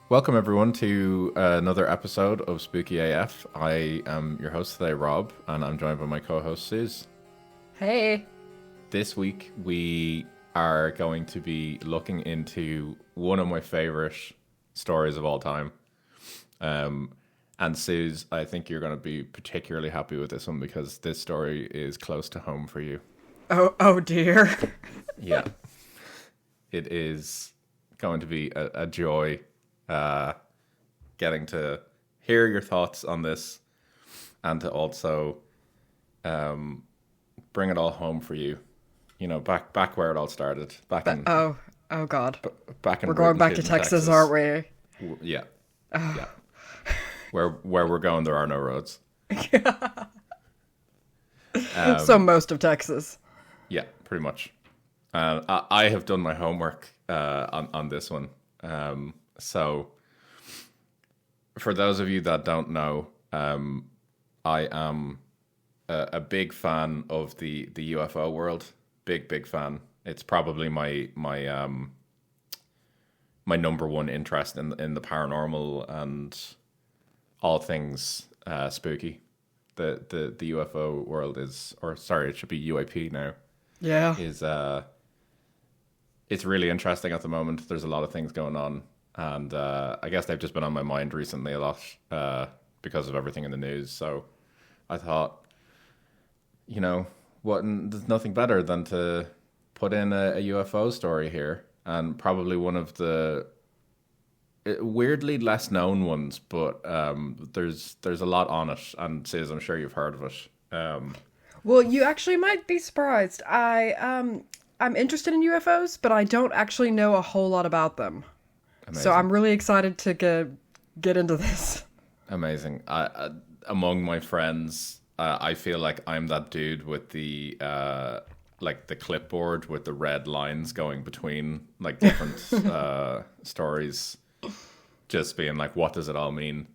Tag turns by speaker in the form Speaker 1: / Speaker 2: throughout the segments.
Speaker 1: Welcome everyone to another episode of Spooky AF. I am your host today, Rob, and I'm joined by my co-host Suze.
Speaker 2: Hey.
Speaker 1: This week we are going to be looking into one of my favorite stories of all time. And Suze, I think you're going to be particularly happy with this one because this story is close to home for you.
Speaker 2: Oh dear.
Speaker 1: Yeah, it is going to be a joy getting to hear your thoughts on this and to also bring it all home for you. You know, back where it all started.
Speaker 2: Oh God.
Speaker 1: Back in
Speaker 2: We're going back to
Speaker 1: Texas,
Speaker 2: Texas, aren't we?
Speaker 1: Yeah, yeah. Where we're going, there are no roads.
Speaker 2: So most of Texas.
Speaker 1: Yeah, pretty much. I have done my homework on this one. So, for those of you that don't know, I am a big fan of the UFO world. Big fan. It's probably my number one interest in the paranormal and all things spooky. The UFO world is, or sorry, it should be UAP now.
Speaker 2: Yeah.
Speaker 1: Is it's really interesting at the moment. There's a lot of things going on. And I guess they've just been on my mind recently a lot because of everything in the news. So I thought, you know, there's nothing better than to put in a UFO story here. And probably one of the weirdly less known ones, but there's a lot on it. And Sis, I'm sure you've heard of it.
Speaker 2: Well, you actually might be surprised. I'm interested in UFOs, but I don't actually know a whole lot about them.
Speaker 1: Amazing.
Speaker 2: So I'm really excited to get into this.
Speaker 1: Amazing. Among my friends, I feel like I'm that dude with the like the clipboard with the red lines going between like different stories, just being like, what does it all mean?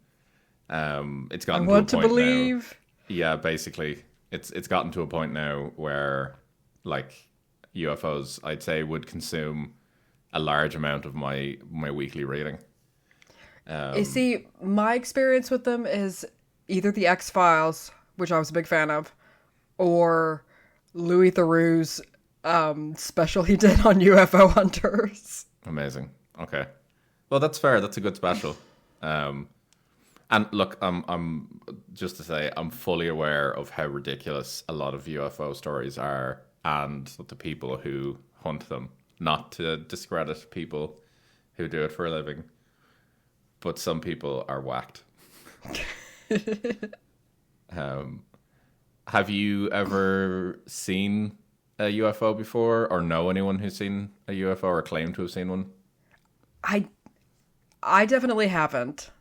Speaker 1: It's gotten
Speaker 2: I want
Speaker 1: to a
Speaker 2: to
Speaker 1: point
Speaker 2: believe.
Speaker 1: now. Yeah, basically, it's gotten to a point now where like UFOs, I'd say, would consume a large amount of my weekly reading.
Speaker 2: You see, my experience with them is either the X-Files, which I was a big fan of, or Louis Theroux's special he did on UFO hunters.
Speaker 1: Amazing. Okay. Well, that's fair. That's a good special. And look, I'm just to say, I'm fully aware of how ridiculous a lot of UFO stories are and the people who hunt them. Not to discredit people who do it for a living, but some people are whacked. Have you ever seen a UFO before, or know anyone who's seen a UFO or claimed to have seen one?
Speaker 2: I definitely haven't.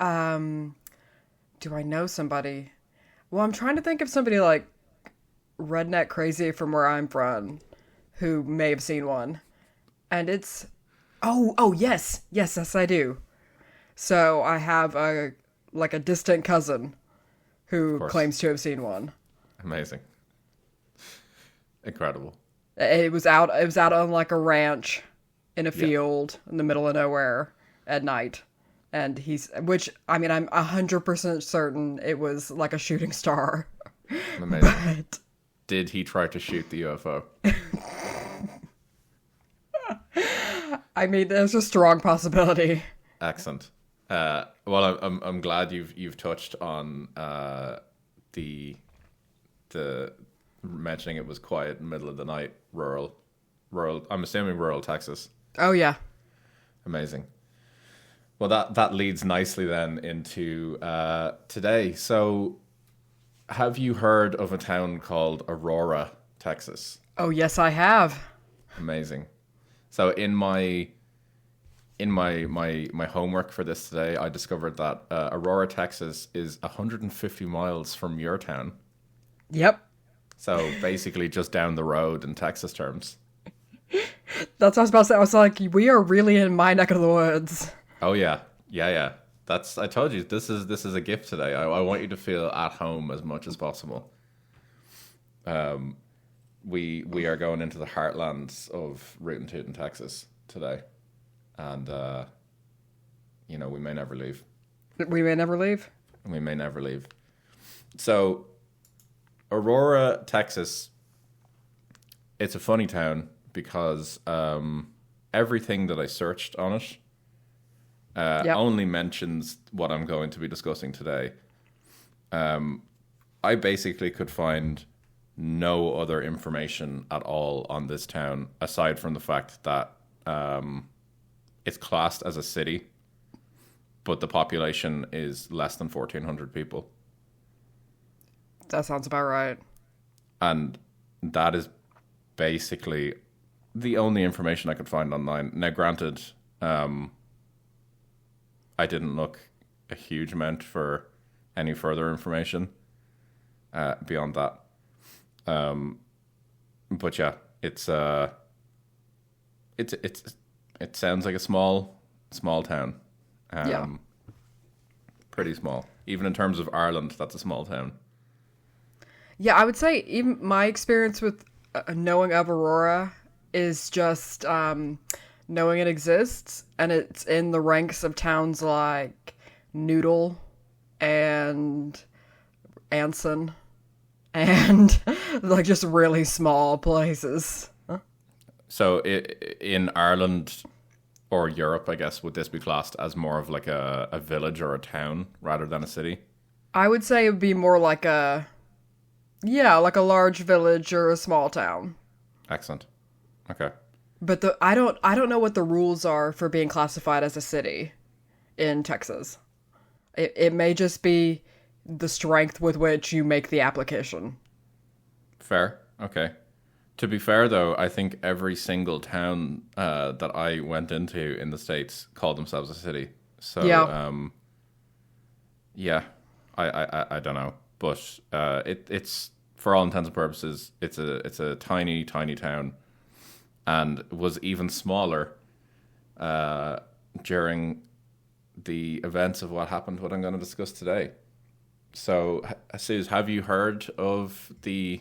Speaker 2: Do I know somebody? Well, I'm trying to think of somebody like redneck crazy from where I'm from who may have seen one. And it's yes, I do. So I have a distant cousin who claims to have seen one.
Speaker 1: Amazing. Incredible.
Speaker 2: It was out on like a ranch in a field in the middle of nowhere at night. And I'm 100% certain it was like a shooting star.
Speaker 1: Amazing.
Speaker 2: But
Speaker 1: did he try to shoot the UFO?
Speaker 2: I mean, there's a strong possibility.
Speaker 1: Excellent. Well, I'm glad you've touched on the mentioning it was quiet in the middle of the night, rural. I'm assuming rural Texas.
Speaker 2: Oh yeah.
Speaker 1: Amazing. Well, that leads nicely then into today. So, have you heard of a town called Aurora, Texas?
Speaker 2: Oh yes, I have.
Speaker 1: Amazing. So in my homework for this today, I discovered that Aurora, Texas is 150 miles from your town.
Speaker 2: Yep.
Speaker 1: So basically just down the road in Texas terms.
Speaker 2: That's what I was about to say. I was like, we are really in my neck of the woods.
Speaker 1: Oh yeah. Yeah. I told you this is a gift today. I want you to feel at home as much as possible. We are going into the heartlands of Rootin' Tootin', Texas today. And we may never leave.
Speaker 2: We may never leave.
Speaker 1: We may never leave. So, Aurora, Texas, it's a funny town because everything that I searched on it only mentions what I'm going to be discussing today. I basically could find no other information at all on this town, aside from the fact that it's classed as a city, but the population is less than 1,400 people.
Speaker 2: That sounds about right.
Speaker 1: And that is basically the only information I could find online. Now, granted, I didn't look a huge amount for any further information beyond that. But yeah, it sounds like a small town. Pretty small. Even in terms of Ireland, that's a small town.
Speaker 2: Yeah, I would say even my experience with knowing of Aurora is just knowing it exists, and it's in the ranks of towns like Noodle and Anson and like just really small places. Huh?
Speaker 1: So in Ireland or Europe, I guess, would this be classed as more of like a village or a town rather than a city?
Speaker 2: I would say it would be more like like a large village or a small town.
Speaker 1: Excellent. Okay.
Speaker 2: But I don't know what the rules are for being classified as a city in Texas. It may just be the strength with which you make the application.
Speaker 1: Fair. Okay. To be fair, though, I think every single town that I went into in the States called themselves a city. So, I don't know. But it's for all intents and purposes, it's a tiny, tiny town, and was even smaller during the events of what happened, what I'm going to discuss today. So, Suze, have you heard of the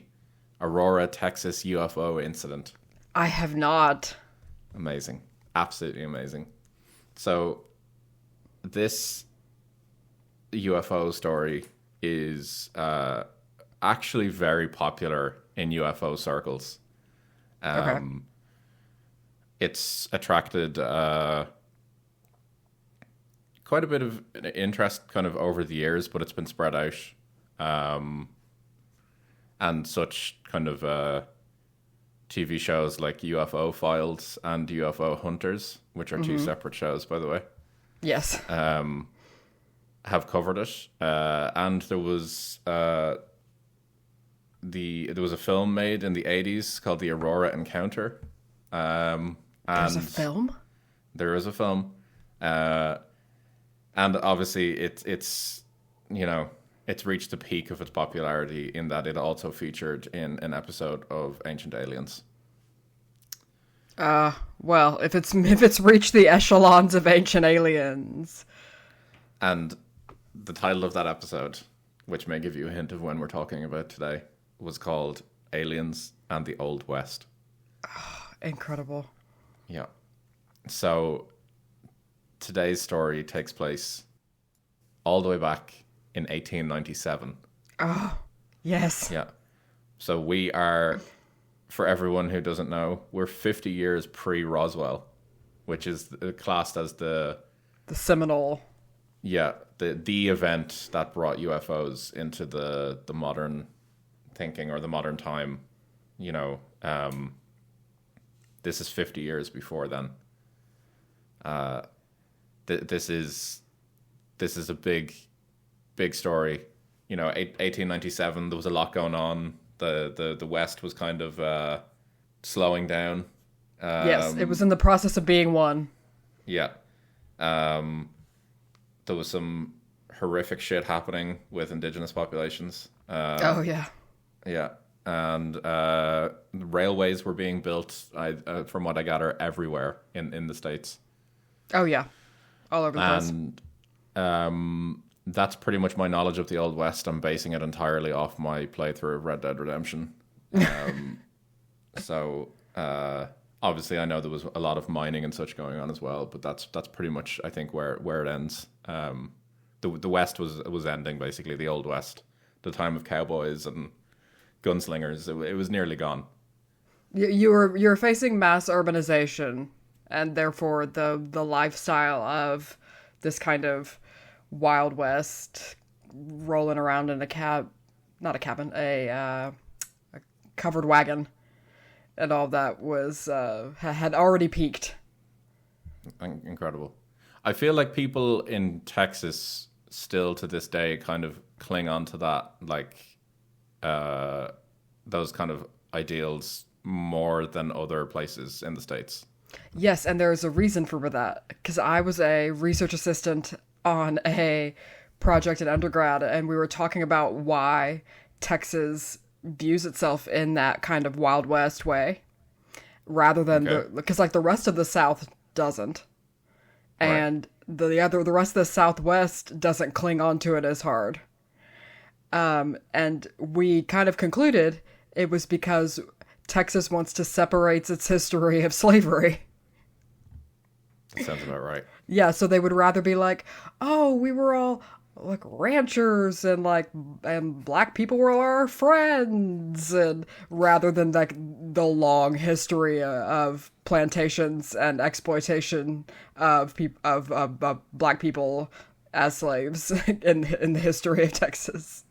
Speaker 1: Aurora, Texas UFO incident?
Speaker 2: I have not.
Speaker 1: Amazing. Absolutely amazing. So, this UFO story is actually very popular in UFO circles.
Speaker 2: Okay.
Speaker 1: It's attracted quite a bit of interest kind of over the years, but it's been spread out. And such kind of TV shows like UFO Files and UFO Hunters, which are two separate shows, by the way.
Speaker 2: Yes.
Speaker 1: Have covered it. And there was there was a film made in the 80s called The Aurora Encounter.
Speaker 2: There's a film?
Speaker 1: There is a film. And obviously it's it's reached the peak of its popularity in that it also featured in an episode of Ancient Aliens.
Speaker 2: Well, if it's reached the echelons of Ancient Aliens.
Speaker 1: And the title of that episode, which may give you a hint of when we're talking about today, was called Aliens and the Old West.
Speaker 2: Incredible.
Speaker 1: Yeah. So today's story takes place all the way back in 1897.
Speaker 2: Oh, yes.
Speaker 1: Yeah. So we are, for everyone who doesn't know, we're 50 years pre-Roswell, which is classed as the
Speaker 2: seminal.
Speaker 1: Yeah, the event that brought UFOs into the modern thinking or the modern time. This is 50 years before then. This is a big story. 1897, there was a lot going on. The West was kind of slowing down.
Speaker 2: Yes, it was in the process of being one.
Speaker 1: Yeah. There was some horrific shit happening with indigenous populations.
Speaker 2: Oh, yeah.
Speaker 1: Yeah. And railways were being built, from what I gather, everywhere in the States.
Speaker 2: Oh, yeah. All over the place.
Speaker 1: And that's pretty much my knowledge of the Old West. I'm basing it entirely off my playthrough of Red Dead Redemption. So, obviously I know there was a lot of mining and such going on as well, but that's pretty much, I think, where it ends. The West was ending, basically, the Old West, the time of cowboys and gunslingers. It was nearly gone.
Speaker 2: You're facing mass urbanization, and therefore the lifestyle of this kind of Wild West, rolling around in not a cabin, a covered wagon, and all that was had already peaked.
Speaker 1: Incredible. I feel like people in Texas still to this day kind of cling on to that, like those kind of ideals more than other places in the States.
Speaker 2: Yes, and there's a reason for that, because I was a research assistant on a project in undergrad, and we were talking about why Texas views itself in that kind of Wild West way, rather than because like the rest of the South doesn't, and the rest of the Southwest doesn't cling on to it as hard. And we kind of concluded it was because Texas wants to separate its history of slavery.
Speaker 1: That sounds about right.
Speaker 2: Yeah, so they would rather be like, oh, we were all like ranchers and black people were our friends, and rather than like the long history of plantations and exploitation of black people as slaves in the history of Texas.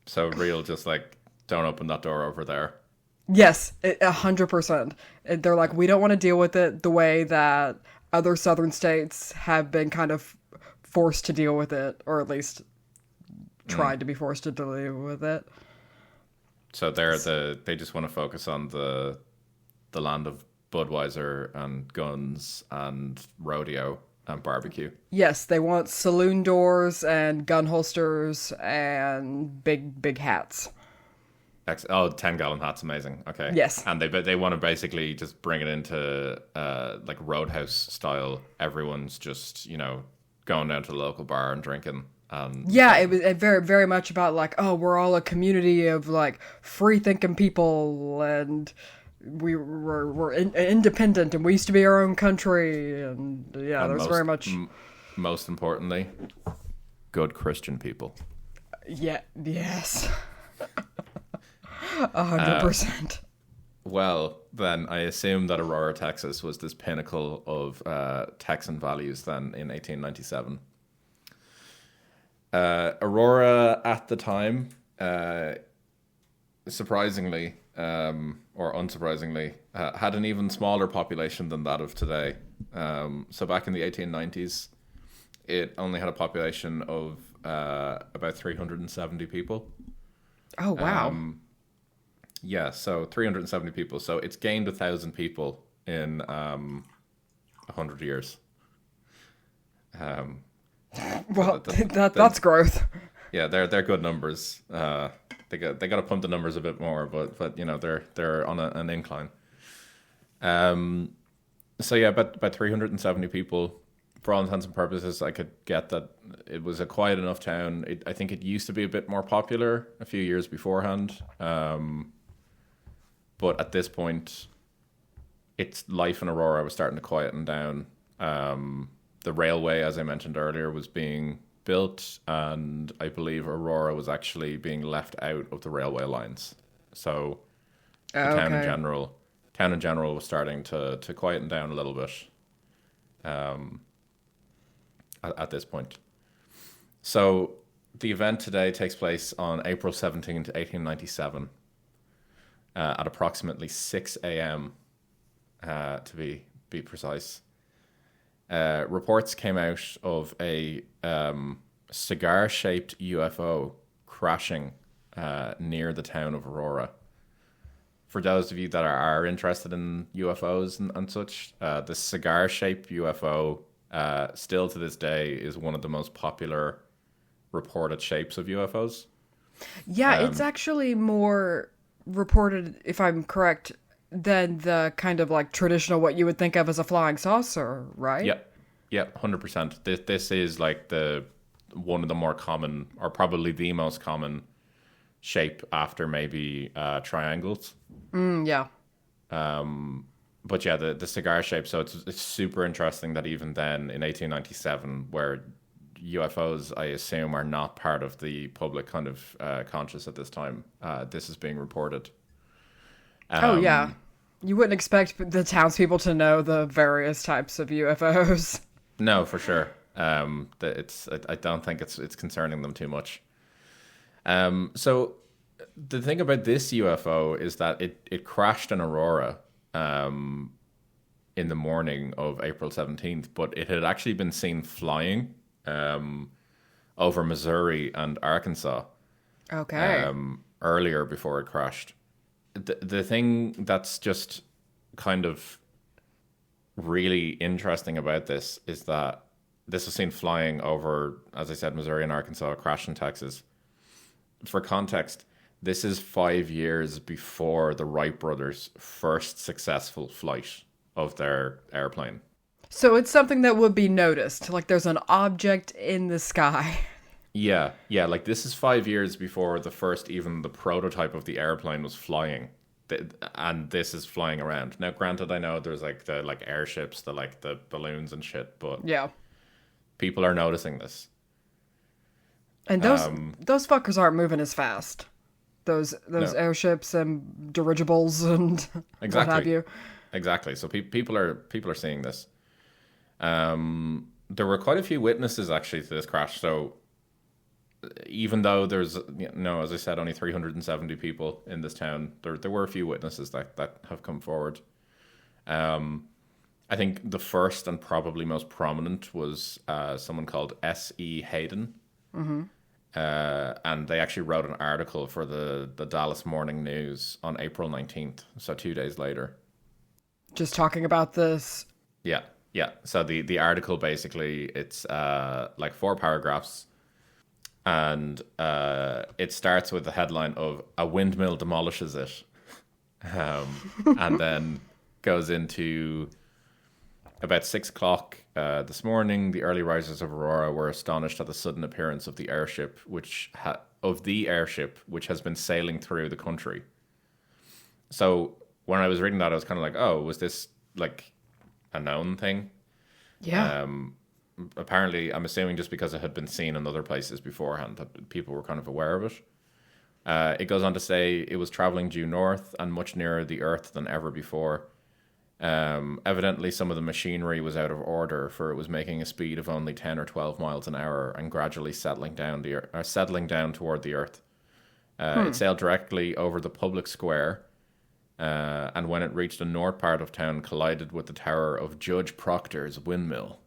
Speaker 1: So real, just like, don't open that door over there.
Speaker 2: Yes, 100%. They're like, we don't want to deal with it the way that other southern states have been kind of forced to deal with it, or at least tried to be forced to deal with it.
Speaker 1: So they just want to focus on the land of Budweiser and guns and rodeo and barbecue.
Speaker 2: Yes, they want saloon doors and gun holsters and big hats.
Speaker 1: 10-gallon hats, amazing. Okay.
Speaker 2: Yes.
Speaker 1: And they want to basically just bring it into like Roadhouse style. Everyone's just, going down to the local bar and drinking.
Speaker 2: Yeah, it was very, very much about like, oh, we're all a community of like free thinking people, and we're independent, and we used to be our own country, and yeah, there's very much.
Speaker 1: Most importantly, good Christian people.
Speaker 2: Yeah. Yes. 100%.
Speaker 1: Well, then I assume that Aurora, Texas was this pinnacle of Texan values then in 1897. Aurora at the time, surprisingly, or unsurprisingly, had an even smaller population than that of today. So back in the 1890s, it only had a population of about 370 people.
Speaker 2: Oh, wow.
Speaker 1: Yeah, so 370 people. So it's gained 1,000 people in 100 years.
Speaker 2: Well, that's growth.
Speaker 1: Yeah, they're good numbers. They got to pump the numbers a bit more, but they're on an incline. So yeah, about 370 people. For all intents and purposes, I could get that it was a quiet enough town. I think it used to be a bit more popular a few years beforehand. But at this point, its life in Aurora was starting to quieten down. The railway, as I mentioned earlier, was being built, and I believe Aurora was actually being left out of the railway lines. So the town in general was starting to quieten down a little bit at this point. So the event today takes place on April 17th, 1897. At approximately 6 a.m., to be precise. Reports came out of a cigar-shaped UFO crashing near the town of Aurora. For those of you that are interested in UFOs and such, the cigar-shaped UFO still to this day is one of the most popular reported shapes of UFOs.
Speaker 2: Yeah, it's actually more reported, if I'm correct, than the kind of like traditional what you would think of as a flying saucer, right?
Speaker 1: Yep, 100%. This is like one of the more common, or probably the most common shape after maybe triangles.
Speaker 2: Yeah.
Speaker 1: but yeah, the cigar shape. So it's super interesting that even then in 1897, where UFOs, I assume, are not part of the public kind of conscious at this time, this is being reported.
Speaker 2: Oh yeah, you wouldn't expect the townspeople to know the various types of UFOs.
Speaker 1: No, for sure. I don't think it's concerning them too much. So the thing about this UFO is that it crashed in Aurora in the morning of April 17th, but it had actually been seen flying over Missouri and Arkansas earlier before it crashed. The thing that's just kind of really interesting about this is that this was seen flying over, as I said, Missouri and Arkansas, crashed in Texas. For context, this is 5 years before the Wright brothers' first successful flight of their airplane.
Speaker 2: So it's something that would be noticed, like there's an object in the sky.
Speaker 1: Yeah, like this is 5 years before even the prototype of the airplane was flying. And this is flying around. Now, granted, I know there's like the airships, the balloons and shit, but
Speaker 2: yeah, people
Speaker 1: are noticing this.
Speaker 2: And those fuckers aren't moving as fast. Those airships and dirigibles and what have you.
Speaker 1: Exactly. So people are seeing this. There were quite a few witnesses actually to this crash. So even though there's, as I said, only 370 people in this town, there were a few witnesses that have come forward. I think the first and probably most prominent was someone called S.E. Hayden. Mm-hmm. And they actually wrote an article for the Dallas Morning News on April 19th, so 2 days later.
Speaker 2: Just talking about this?
Speaker 1: Yeah. So the article basically, it's like 4 paragraphs. And it starts with the headline of "A windmill demolishes it," and then goes into about 6 o'clock this morning. The early risers of Aurora were astonished at the sudden appearance of the airship, which has been sailing through the country. So when I was reading that, I was kind of like, "Oh, was this like a known thing?"
Speaker 2: Yeah.
Speaker 1: Apparently, I'm assuming just because it had been seen in other places beforehand, that people were kind of aware of it. It goes on to say it was traveling due north and much nearer the Earth than ever before. Evidently, some of the machinery was out of order, for it was making a speed of only 10 or 12 miles an hour and gradually settling down toward the Earth. It sailed directly over the public square, and when it reached the north part of town, collided with the tower of Judge Proctor's windmill.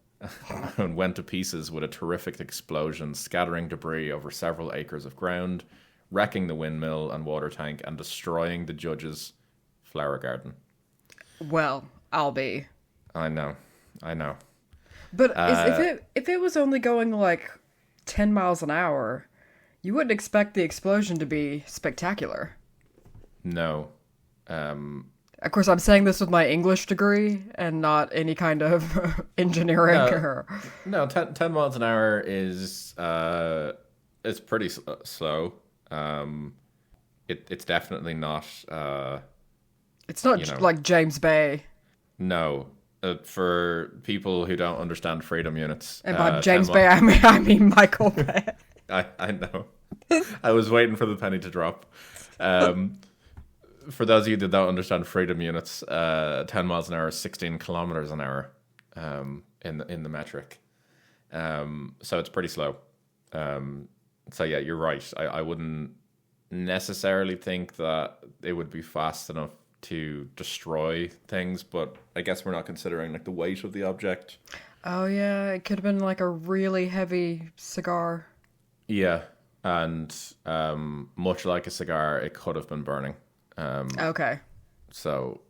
Speaker 1: And went to pieces with a terrific explosion, scattering debris over several acres of ground, wrecking the windmill and water tank, and destroying the judge's flower garden.
Speaker 2: Well, I'll be.
Speaker 1: I know.
Speaker 2: But if it was only going like 10 miles an hour, you wouldn't expect the explosion to be spectacular.
Speaker 1: No.
Speaker 2: Of course, I'm saying this with my English degree and not any kind of engineering.
Speaker 1: No, 10 miles an hour is it's pretty slow. It's definitely not.
Speaker 2: It's not like James Bay.
Speaker 1: No, for people who don't understand freedom units.
Speaker 2: And by James Bay, I mean Michael Bay.
Speaker 1: I know. I was waiting for the penny to drop. For those of you that don't understand freedom units, 10 miles an hour is 16 kilometers an hour in the metric. So it's pretty slow. So yeah, you're right. I wouldn't necessarily think that it would be fast enough to destroy things, but I guess we're not considering like the weight of the object.
Speaker 2: Oh yeah, it could have been like a really heavy cigar.
Speaker 1: Yeah, and much like a cigar, it could have been burning.
Speaker 2: Okay.
Speaker 1: So,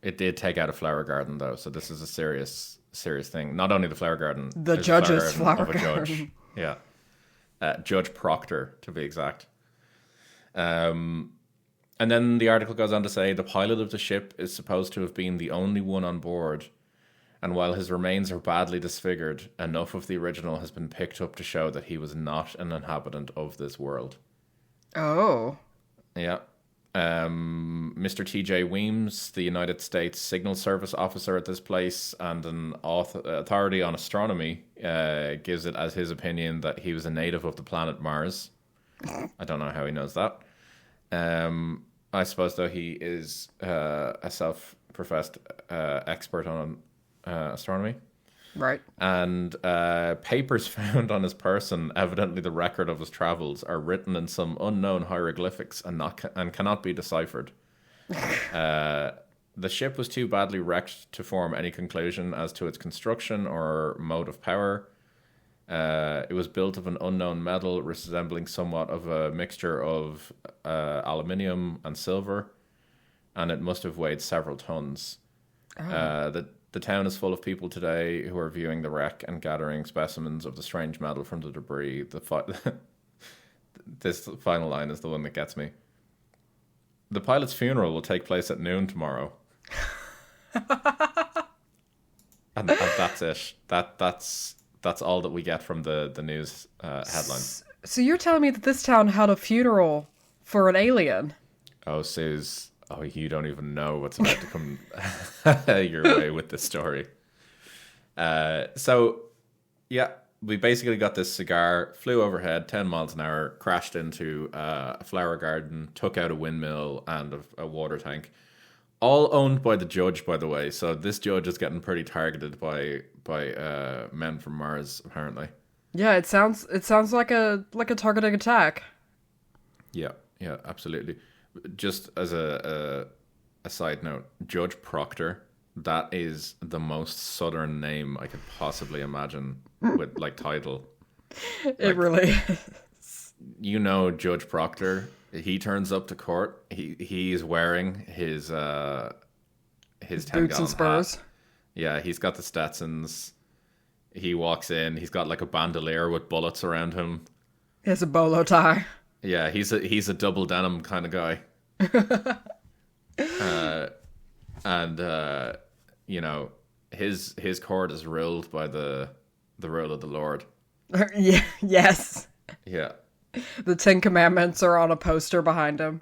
Speaker 1: it did take out a flower garden though. So this is a serious thing. Not only the flower garden,
Speaker 2: the judge's flower garden.
Speaker 1: Judge. Yeah, Judge Proctor to be exact. And then the article goes on to say the pilot of the ship is supposed to have been the only one on board, and while his remains are badly disfigured, enough of the original has been picked up to show that he was not an inhabitant of this world.
Speaker 2: Oh.
Speaker 1: Yeah. Mr. T.J. Weems, the United States Signal Service officer at this place and an authority on astronomy, gives it as his opinion that he was a native of the planet Mars. I don't know how he knows that. I suppose, though, he is a self-professed expert on astronomy.
Speaker 2: Right.
Speaker 1: And papers found on his person, evidently the record of his travels, are written in some unknown hieroglyphics and cannot be deciphered. The ship was too badly wrecked to form any conclusion as to its construction or mode of power. It was built of an unknown metal resembling somewhat of a mixture of aluminium and silver, and it must have weighed several tons. The town is full of people today who are viewing the wreck and gathering specimens of the strange metal from the debris. This final line is the one that gets me. The pilot's funeral will take place at noon tomorrow. and that's it. That's all that we get from the news headlines.
Speaker 2: So you're telling me that this town had a funeral for an alien?
Speaker 1: Oh, Suze. Oh, you don't even know what's about to come your way with this story. So, yeah, we basically got this cigar, flew overhead 10 miles an hour, crashed into a flower garden, took out a windmill and a water tank. All owned by the judge, by the way. So this judge is getting pretty targeted by men from Mars, apparently.
Speaker 2: Yeah, it sounds like a targeted attack.
Speaker 1: Yeah, absolutely. Just as a side note, Judge Proctor, that is the most southern name I could possibly imagine with like title.
Speaker 2: It really is.
Speaker 1: You know, Judge Proctor, he turns up to court. He's wearing his 10
Speaker 2: boots and spurs.
Speaker 1: Hat. Yeah, he's got the Stetsons. He walks in. He's got like a bandolier with bullets around him.
Speaker 2: He has a bolo tie.
Speaker 1: Yeah, he's a double denim kind of guy. You know, his court is ruled by the rule of the Lord.
Speaker 2: Yeah. Yes.
Speaker 1: Yeah.
Speaker 2: The 10 Commandments are on a poster behind him.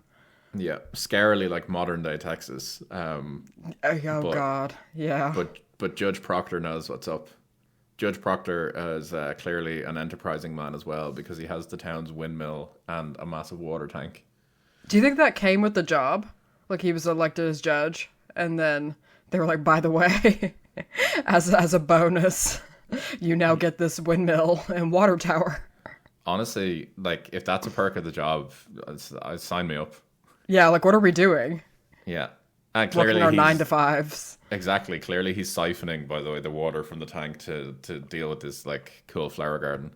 Speaker 1: Yeah, scarily like modern day Texas.
Speaker 2: God, yeah.
Speaker 1: But Judge Proctor knows what's up. Judge Proctor is clearly an enterprising man as well because he has the town's windmill and a massive water tank.
Speaker 2: Do you think that came with the job? Like he was elected as judge, and then they were like, by the way, as a bonus, you now get this windmill and water tower.
Speaker 1: Honestly, like if that's a perk of the job, sign me up.
Speaker 2: Yeah, like what are we doing?
Speaker 1: Yeah. And clearly
Speaker 2: working our 9-to-5s.
Speaker 1: Exactly. Clearly he's siphoning, by the way, the water from the tank to deal with this like cool flower garden.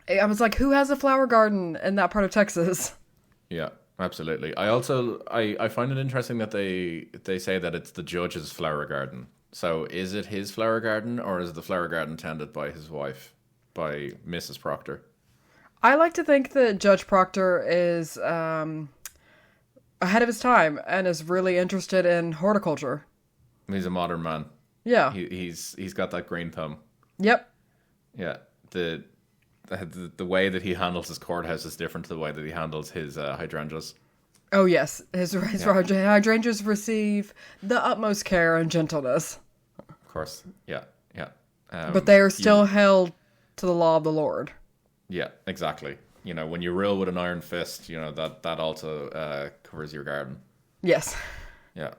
Speaker 2: I was like, who has a flower garden in that part of Texas?
Speaker 1: Yeah, absolutely. I find it interesting that they say that it's the judge's flower garden. So is it his flower garden or is the flower garden tended by his wife, by Mrs. Proctor?
Speaker 2: I like to think that Judge Proctor is ahead of his time and is really interested in horticulture.
Speaker 1: He's a modern man.
Speaker 2: Yeah.
Speaker 1: He's got that green thumb.
Speaker 2: Yep.
Speaker 1: Yeah. The way that he handles his courthouse is different to the way that he handles his hydrangeas.
Speaker 2: Oh yes, his hydrangeas receive the utmost care and gentleness.
Speaker 1: Of course. Yeah.
Speaker 2: But they are still held to the law of the Lord. Yeah,
Speaker 1: exactly. You know, when you rule with an iron fist, you know, that also covers your garden.
Speaker 2: Yes.
Speaker 1: Yeah.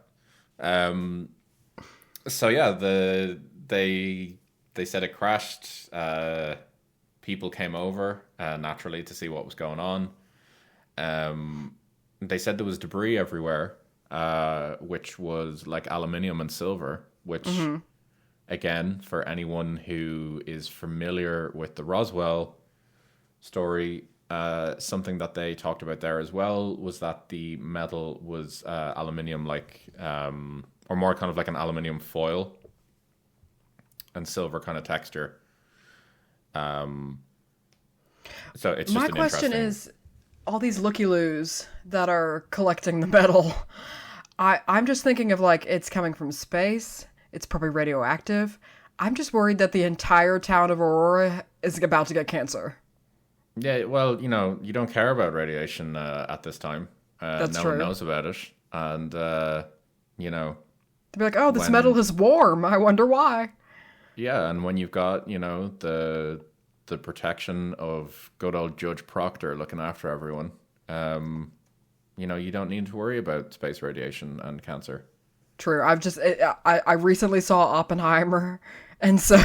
Speaker 1: So yeah, they said it crashed. People came over naturally to see what was going on. They said there was debris everywhere, which was like aluminium and silver, which again, for anyone who is familiar with the Roswell story, something that they talked about there as well was that the metal was aluminium, like or more kind of like an aluminium foil and silver kind of texture. So it's just
Speaker 2: my question is, all these looky-loos that are collecting the metal, I'm just thinking of like it's coming from space. It's probably radioactive. I'm just worried that the entire town of Aurora is about to get cancer.
Speaker 1: Yeah, well, you know, you don't care about radiation at this time.
Speaker 2: That's
Speaker 1: no
Speaker 2: true.
Speaker 1: one knows about it. And, you know...
Speaker 2: They'd be like, oh, this metal is warm. I wonder why.
Speaker 1: Yeah, and when you've got, the protection of good old Judge Proctor looking after everyone, you don't need to worry about space radiation and cancer.
Speaker 2: True. I recently saw Oppenheimer, and so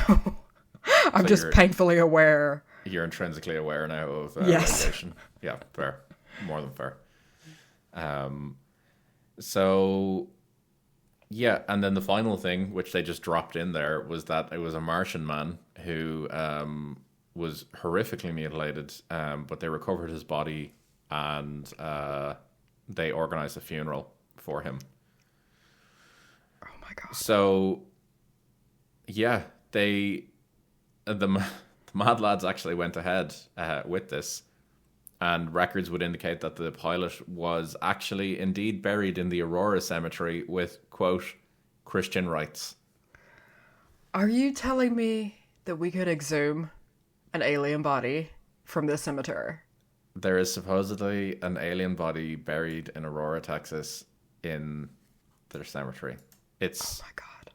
Speaker 2: I'm just painfully aware.
Speaker 1: You're intrinsically aware now of
Speaker 2: yes.
Speaker 1: radiation. Yeah, fair. More than fair. So, yeah, and then the final thing, which they just dropped in there, was that it was a Martian man who was horrifically mutilated, but they recovered his body and they organized a funeral for him.
Speaker 2: Oh my God.
Speaker 1: So, yeah, the Mad Lads actually went ahead with this, and records would indicate that the pilot was actually indeed buried in the Aurora cemetery with, quote, Christian rites.
Speaker 2: Are you telling me that we could exhume an alien body from this cemetery?
Speaker 1: There is supposedly an alien body buried in Aurora, Texas, in their cemetery. It's...
Speaker 2: Oh my God.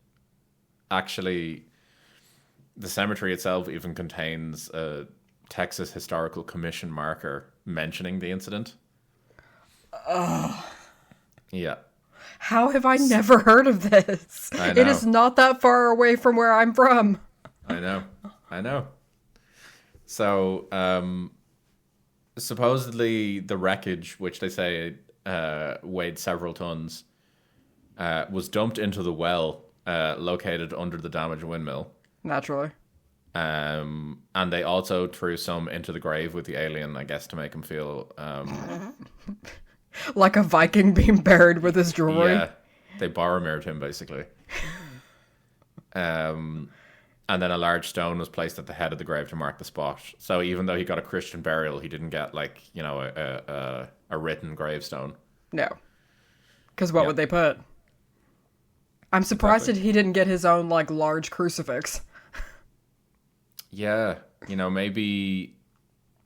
Speaker 1: Actually, the cemetery itself even contains a Texas Historical Commission marker mentioning the incident.
Speaker 2: Ugh.
Speaker 1: Yeah.
Speaker 2: How have I never heard of this?
Speaker 1: I know.
Speaker 2: It is not that far away from where I'm from.
Speaker 1: I know. So, supposedly the wreckage, which they say weighed several tons, was dumped into the well located under the damaged windmill.
Speaker 2: Naturally.
Speaker 1: And they also threw some into the grave with the alien, I guess, to make him feel...
Speaker 2: like a Viking being buried with his jewelry.
Speaker 1: Yeah, they Boromired him, basically. And then a large stone was placed at the head of the grave to mark the spot. So even though he got a Christian burial, he didn't get, a written gravestone.
Speaker 2: No. Because what would they put? I'm surprised that he didn't get his own, large crucifix.
Speaker 1: Yeah, maybe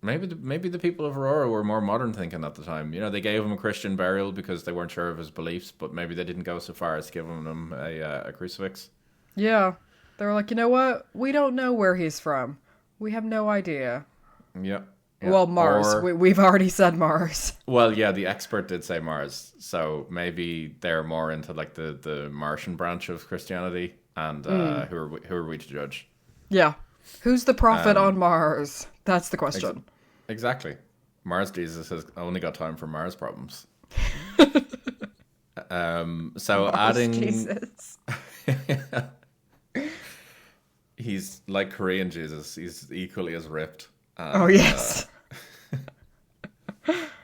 Speaker 1: the people of Aurora were more modern thinking at the time. They gave him a Christian burial because they weren't sure of his beliefs, but maybe they didn't go so far as giving him a crucifix.
Speaker 2: Yeah. They were like, you know what? We don't know where he's from. We have no idea.
Speaker 1: Yeah.
Speaker 2: Well, Mars. We've already said Mars.
Speaker 1: Well, yeah, the expert did say Mars, so maybe they're more into the Martian branch of Christianity, and who are we to judge?
Speaker 2: Yeah. Who's the prophet on Mars? That's the question.
Speaker 1: Exactly. Mars Jesus has only got time for Mars problems. So
Speaker 2: Mars
Speaker 1: adding...
Speaker 2: Jesus.
Speaker 1: He's like Korean Jesus. He's equally as ripped.
Speaker 2: Oh, yes.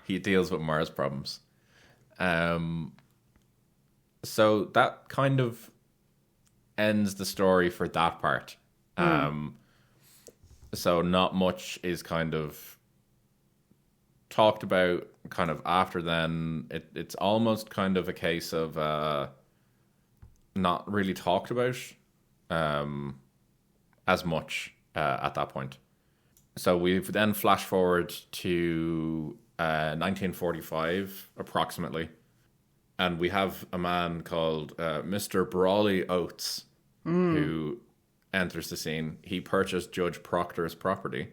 Speaker 1: He deals with Mars problems. So that kind of ends the story for that part. So not much is kind of talked about kind of after then. It's almost kind of a case of not really talked about as much at that point. So we've then flash forward to 1945 approximately, and we have a man called Mr. Brawley Oates who enters the scene. He purchased Judge Proctor's property.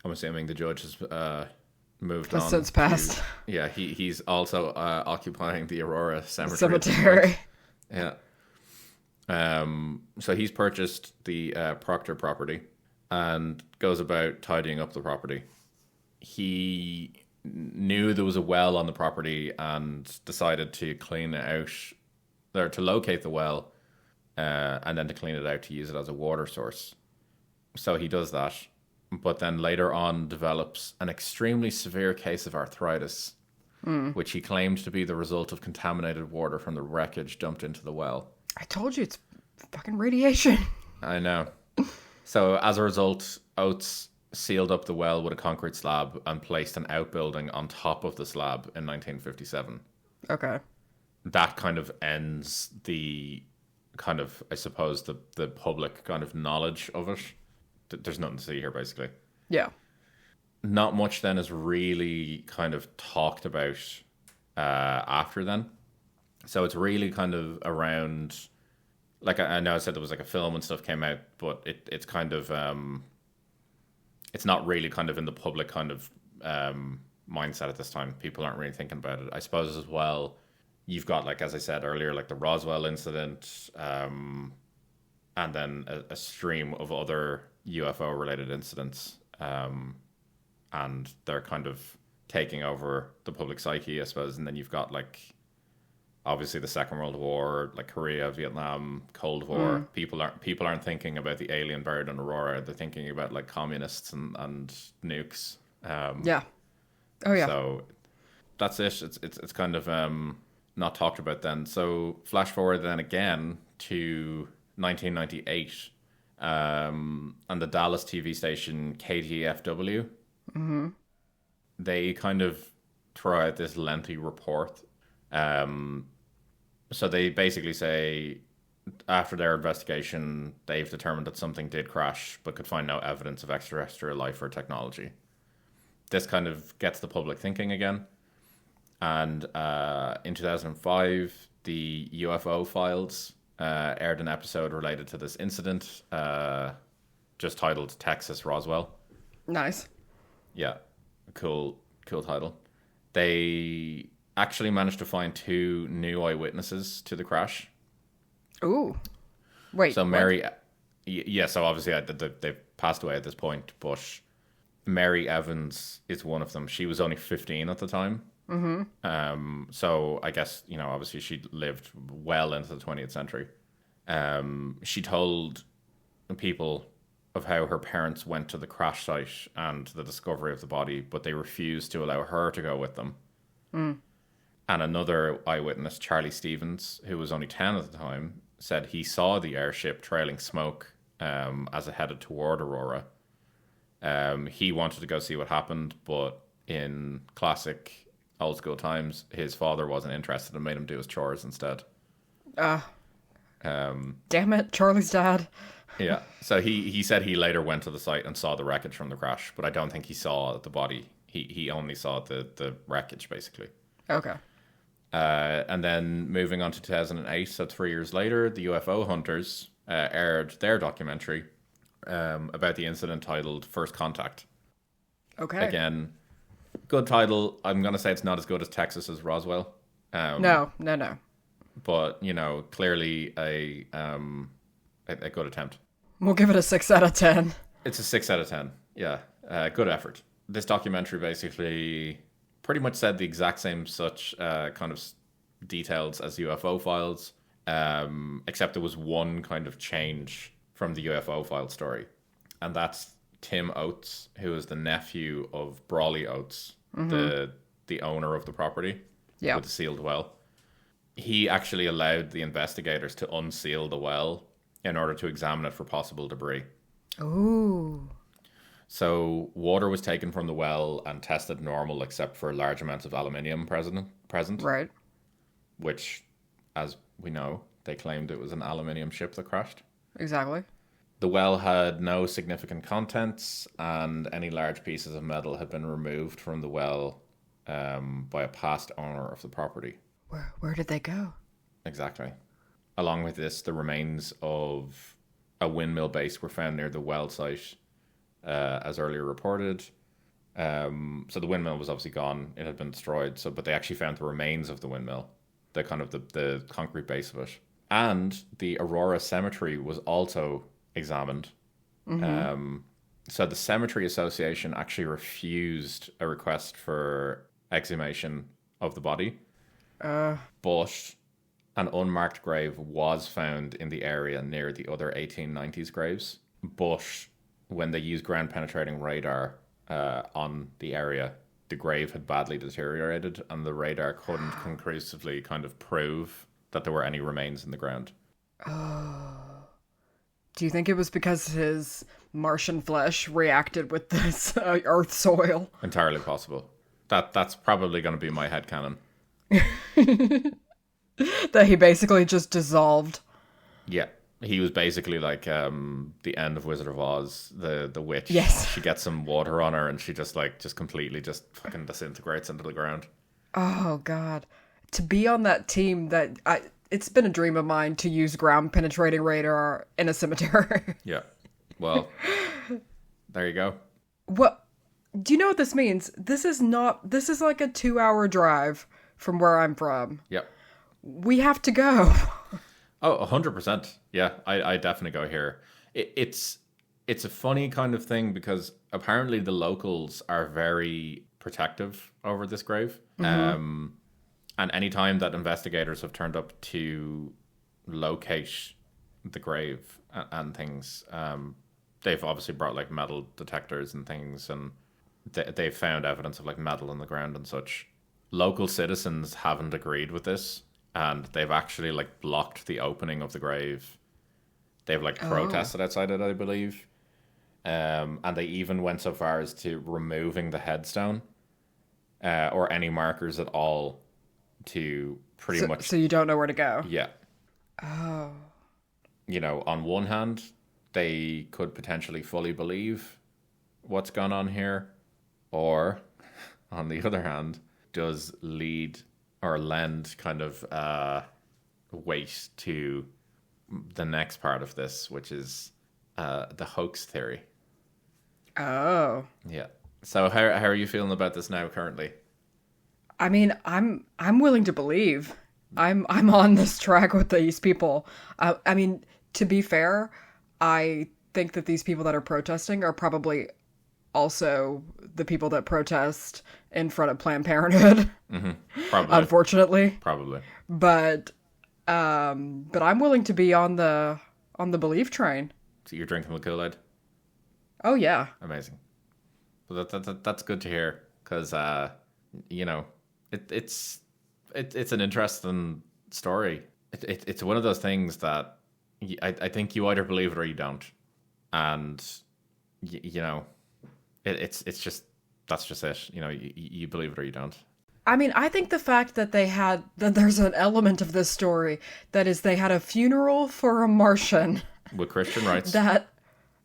Speaker 1: I'm assuming the judge has moved on.
Speaker 2: Has since passed.
Speaker 1: Yeah, he's also occupying the Aurora cemetery. Yeah. So he's purchased the Proctor property and goes about tidying up the property. He knew there was a well on the property and decided to clean it out, or to locate the well, and then to clean it out to use it as a water source. So he does that, but then later on develops an extremely severe case of arthritis, which he claimed to be the result of contaminated water from the wreckage dumped into the well.
Speaker 2: I told you, it's fucking radiation.
Speaker 1: I know. So as a result, Oates sealed up the well with a concrete slab and placed an outbuilding on top of the slab in 1957.
Speaker 2: Okay.
Speaker 1: That kind of ends the kind of, I suppose, the public kind of knowledge of it. There's nothing to see here, basically.
Speaker 2: Yeah.
Speaker 1: Not much then is really kind of talked about after then. So it's really kind of around, like I know I said there was like a film and stuff came out, but it's kind of it's not really kind of in the public kind of mindset at this time. People aren't really thinking about it. I suppose as well, you've got, like as I said earlier, like the Roswell incident, and then a stream of other UFO related incidents, and they're kind of taking over the public psyche, I suppose. And then you've got like obviously the Second World War, like Korea, Vietnam, Cold War. People aren't thinking about the alien buried in Aurora. They're thinking about like communists and nukes.
Speaker 2: Yeah. Oh yeah.
Speaker 1: So that's it. It's kind of not talked about then. So flash forward then again to 1998, and the Dallas TV station KTFW. They kind of throw out this lengthy report. So they basically say after their investigation, they've determined that something did crash, but could find no evidence of extraterrestrial life or technology. This kind of gets the public thinking again. And in 2005, the UFO Files aired an episode related to this incident, just titled Texas Roswell.
Speaker 2: Nice.
Speaker 1: Yeah, cool title. They actually managed to find 2 new eyewitnesses to the crash.
Speaker 2: Ooh. Wait.
Speaker 1: So Mary, yeah, so obviously they've passed away at this point, but Mary Evans is one of them. She was only 15 at the time. So I guess, obviously she lived well into the 20th century. She told people of how her parents went to the crash site and the discovery of the body, but they refused to allow her to go with them. And another eyewitness, Charlie Stevens, who was only 10 at the time, said he saw the airship trailing smoke as it headed toward Aurora. He wanted to go see what happened, but in classic old school times, his father wasn't interested and made him do his chores instead.
Speaker 2: Damn it, Charlie's dad.
Speaker 1: Yeah, so he said he later went to the site and saw the wreckage from the crash, but I don't think he saw the body. He only saw the wreckage, basically.
Speaker 2: Okay.
Speaker 1: And then moving on to 2008, so 3 years later, the UFO Hunters aired their documentary about the incident titled First Contact.
Speaker 2: Okay.
Speaker 1: Again, good title. I'm going to say it's not as good as Texas's Roswell.
Speaker 2: No.
Speaker 1: But, clearly a good attempt.
Speaker 2: We'll give it a 6 out of 10.
Speaker 1: It's a 6 out of 10. Yeah. Good effort. This documentary basically pretty much said the exact same such kind of details as UFO Files, except there was one kind of change from the UFO Files story. And that's Tim Oates, who is the nephew of Brawley Oates, the owner of the property with the sealed well. He actually allowed the investigators to unseal the well in order to examine it for possible debris.
Speaker 2: Ooh.
Speaker 1: So water was taken from the well and tested normal except for large amounts of aluminium present.
Speaker 2: Right.
Speaker 1: Which, as we know, they claimed it was an aluminium ship that crashed.
Speaker 2: Exactly.
Speaker 1: The well had no significant contents, and any large pieces of metal had been removed from the well by a past owner of the property.
Speaker 2: Where did they go?
Speaker 1: Exactly. Along with this, the remains of a windmill base were found near the well site, as earlier reported. So the windmill was obviously gone; it had been destroyed. But they actually found the remains of the windmill, the kind of the concrete base of it, and the Aurora cemetery was also examined. So the Cemetery Association actually refused a request for exhumation of the body. But an unmarked grave was found in the area near the other 1890s graves. But when they used ground penetrating radar on the area, the grave had badly deteriorated and the radar couldn't conclusively kind of prove that there were any remains in the ground.
Speaker 2: Do you think it was because his Martian flesh reacted with this earth soil?
Speaker 1: Entirely possible. That's probably going to be my headcanon.
Speaker 2: That he basically just dissolved.
Speaker 1: Yeah. He was basically like the end of Wizard of Oz, the witch.
Speaker 2: Yes.
Speaker 1: She gets some water on her and she just completely fucking disintegrates into the ground.
Speaker 2: Oh God, to be on that team it's been a dream of mine to use ground penetrating radar in a cemetery.
Speaker 1: Yeah. Well, there you go.
Speaker 2: What do you know what this means? This is like a 2-hour drive from where I'm from.
Speaker 1: Yep.
Speaker 2: We have to go.
Speaker 1: Oh, 100%. Yeah, I definitely go here. It's a funny kind of thing because apparently the locals are very protective over this grave. And any time that investigators have turned up to locate the grave and things, they've obviously brought like metal detectors and things, and they've found evidence of like metal in the ground and such. Local citizens haven't agreed with this, and they've actually like blocked the opening of the grave. They've like protested outside it, I believe. And they even went so far as to removing the headstone or any markers at all to pretty much...
Speaker 2: So you don't know where to go?
Speaker 1: Yeah.
Speaker 2: Oh.
Speaker 1: You know, on one hand, they could potentially fully believe what's gone on here. Or, on the other hand, does lead or lend kind of weight to the next part of this, which is the hoax theory.
Speaker 2: Oh.
Speaker 1: Yeah. So how are you feeling about this now currently?
Speaker 2: I mean, I'm willing to believe. I'm on this track with these people. I mean, to be fair, I think that these people that are protesting are probably also the people that protest in front of Planned Parenthood.
Speaker 1: Mm-hmm. Probably.
Speaker 2: Unfortunately.
Speaker 1: Probably.
Speaker 2: But I'm willing to be on the belief train.
Speaker 1: So you're drinking the Kool-Aid?
Speaker 2: Oh yeah.
Speaker 1: Amazing. Well, that's good to hear because you know it's an interesting story. It's one of those things that I think you either believe it or you don't, and you know it's just that's just it. You know, you believe it or you don't.
Speaker 2: I mean, I think the fact that there's an element of this story that is they had a funeral for a Martian
Speaker 1: with Christian rights.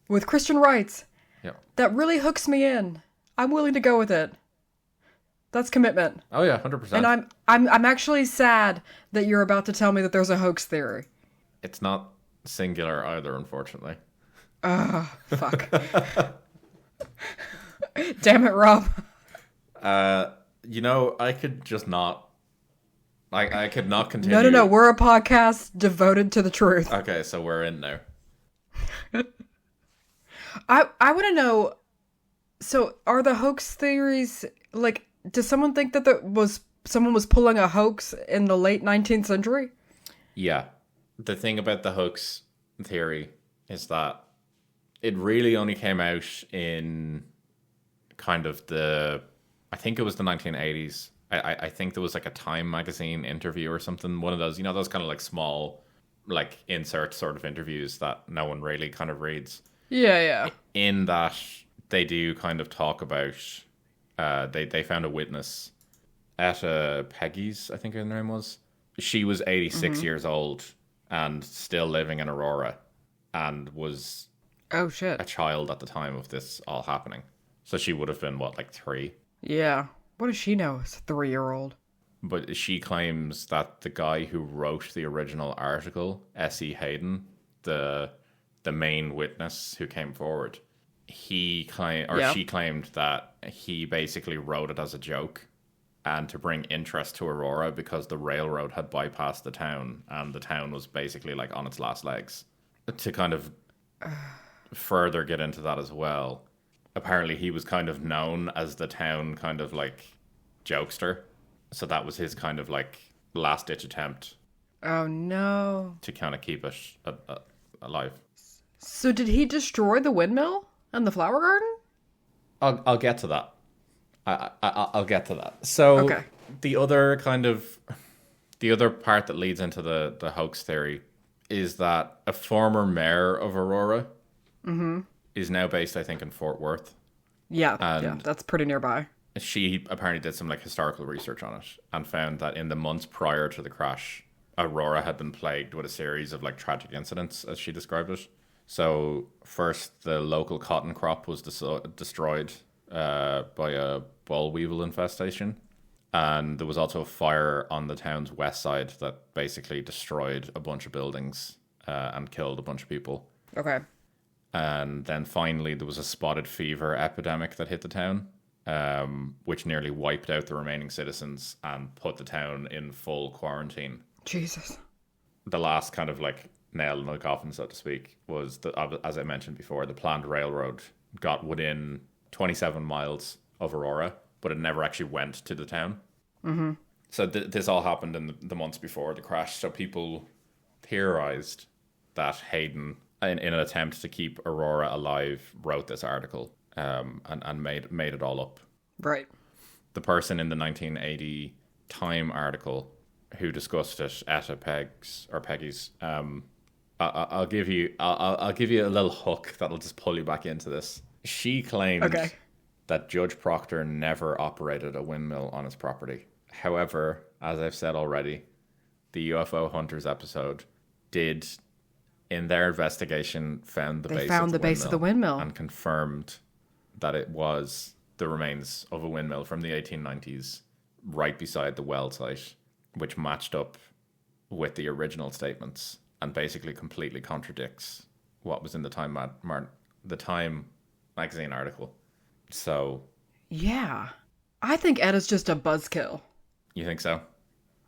Speaker 2: With Christian rights.
Speaker 1: Yeah.
Speaker 2: That really hooks me in. I'm willing to go with it. That's commitment.
Speaker 1: Oh yeah, 100%.
Speaker 2: And I'm actually sad that you're about to tell me that there's a hoax theory.
Speaker 1: It's not singular either, unfortunately.
Speaker 2: Fuck. Damn it, Rob.
Speaker 1: You know, I could just not. I could not continue.
Speaker 2: No. We're a podcast devoted to the truth.
Speaker 1: Okay, so we're in now.
Speaker 2: I want to know. So, are the hoax theories like? Does someone think that someone was pulling a hoax in the late 19th century?
Speaker 1: Yeah, the thing about the hoax theory is that it really only came out in kind of I think it was the 1980s. I think there was like a Time magazine interview or something. One of those, you know, those kind of like small, like insert sort of interviews that no one really kind of reads.
Speaker 2: Yeah.
Speaker 1: In that, they do kind of talk about, they found a witness at Peggy's, I think her name was. She was 86 years old and still living in Aurora and was
Speaker 2: oh shit
Speaker 1: a child at the time of this all happening. So she would have been, what, like 3?
Speaker 2: Yeah. What does she know as a 3-year-old?
Speaker 1: But she claims that the guy who wrote the original article, S.E. Hayden, the main witness who came forward, she claimed that he basically wrote it as a joke and to bring interest to Aurora because the railroad had bypassed the town and the town was basically like on its last legs. To kind of further get into that as well, apparently he was kind of known as the town kind of like jokester. So that was his kind of like last ditch attempt.
Speaker 2: Oh no.
Speaker 1: To kind of keep it alive.
Speaker 2: So did he destroy the windmill and the flower garden?
Speaker 1: I'll get to that. I'll get to that. So
Speaker 2: okay.
Speaker 1: The other part that leads into the hoax theory is that a former mayor of Aurora is now based, I think, in Fort Worth.
Speaker 2: Yeah, that's pretty nearby.
Speaker 1: She apparently did some like historical research on it and found that in the months prior to the crash, Aurora had been plagued with a series of like tragic incidents, as she described it. So first, the local cotton crop was destroyed by a boll weevil infestation, And there was also a fire on the town's west side that basically destroyed a bunch of buildings and killed a bunch of people.
Speaker 2: Okay.
Speaker 1: And then finally there was a spotted fever epidemic that hit the town, which nearly wiped out the remaining citizens and put the town in full quarantine.
Speaker 2: Jesus.
Speaker 1: The last kind of like nail in the coffin, so to speak, was, as I mentioned before, the planned railroad got within 27 miles of Aurora, but it never actually went to the town.
Speaker 2: Mm-hmm.
Speaker 1: So this all happened in the months before the crash. So people theorized that Hayden, in an attempt to keep Aurora alive, wrote this article and made it all up.
Speaker 2: Right.
Speaker 1: The person in the 1980 Time article who discussed it, Etta Peggy's, I'll give you a little hook that'll just pull you back into this. She claimed that Judge Proctor never operated a windmill on his property. However, as I've said already, the UFO Hunters episode did, in their investigation, found the base of the windmill and confirmed that it was the remains of a windmill from the 1890s right beside the well site, which matched up with the original statements and basically completely contradicts what was in the Time magazine article. So,
Speaker 2: yeah, I think Etta's just a buzzkill.
Speaker 1: You think so?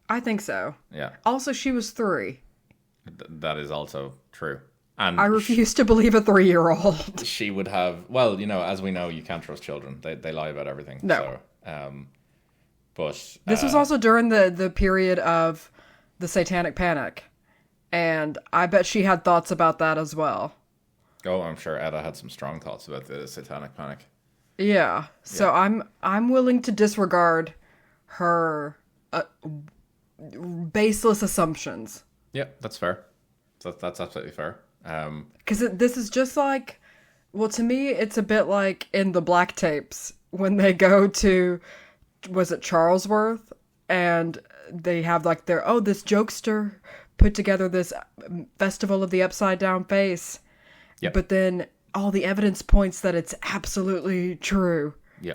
Speaker 2: I think so.
Speaker 1: Yeah.
Speaker 2: Also, she was 3.
Speaker 1: That is also true. And
Speaker 2: I refuse to believe a 3-year-old.
Speaker 1: She would have, well, as we know, you can't trust children. They lie about everything.
Speaker 2: No.
Speaker 1: So, but
Speaker 2: this was also during the period of the Satanic Panic, and I bet she had thoughts about that as well.
Speaker 1: Oh, I'm sure Etta had some strong thoughts about the Satanic Panic.
Speaker 2: Yeah. So I'm willing to disregard her baseless assumptions.
Speaker 1: Yeah, that's fair. That's absolutely fair.
Speaker 2: Because this is just like, well, to me, it's a bit like in the Black Tapes when they go to, was it Charlesworth? And they have like this jokester put together this festival of the upside down face.
Speaker 1: Yep.
Speaker 2: But then all the evidence points that it's absolutely true.
Speaker 1: Yeah.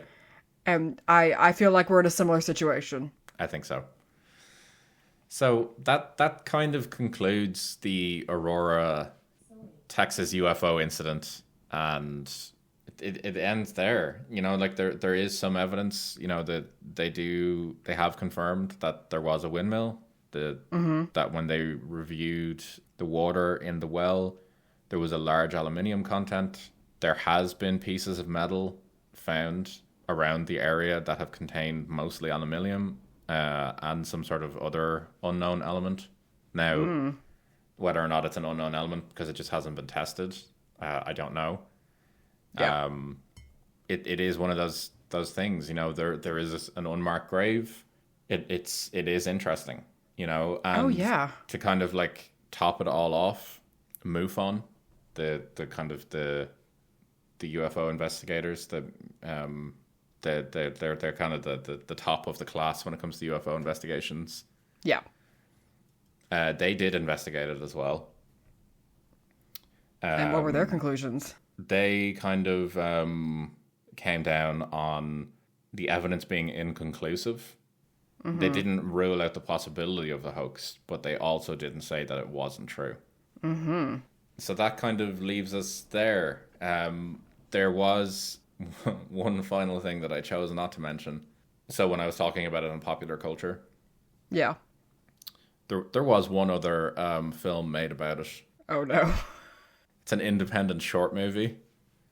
Speaker 2: And I feel like we're in a similar situation.
Speaker 1: I think so. So that kind of concludes the Aurora, Texas UFO incident, and it ends there. Like there is some evidence, that they have confirmed that there was a windmill, that when they reviewed the water in the well, there was a large aluminium content. There has been pieces of metal found around the area that have contained mostly aluminium and some sort of other unknown element. Now, whether or not it's an unknown element because it just hasn't been tested, I don't know. Yeah. It is one of those things. There is an unmarked grave. It is interesting. And to kind of like top it all off, MUFON, the kind of the UFO investigators, they're kind of the top of the class when it comes to UFO investigations.
Speaker 2: Yeah.
Speaker 1: They did investigate it as well.
Speaker 2: And what were their conclusions?
Speaker 1: They kind of came down on the evidence being inconclusive. Mm-hmm. They didn't rule out the possibility of a hoax, but they also didn't say that it wasn't true.
Speaker 2: Mm-hmm.
Speaker 1: So that kind of leaves us there. There was one final thing that I chose not to mention. So when I was talking about it in popular culture,
Speaker 2: yeah,
Speaker 1: there was one other film made about it.
Speaker 2: Oh no!
Speaker 1: It's an independent short movie.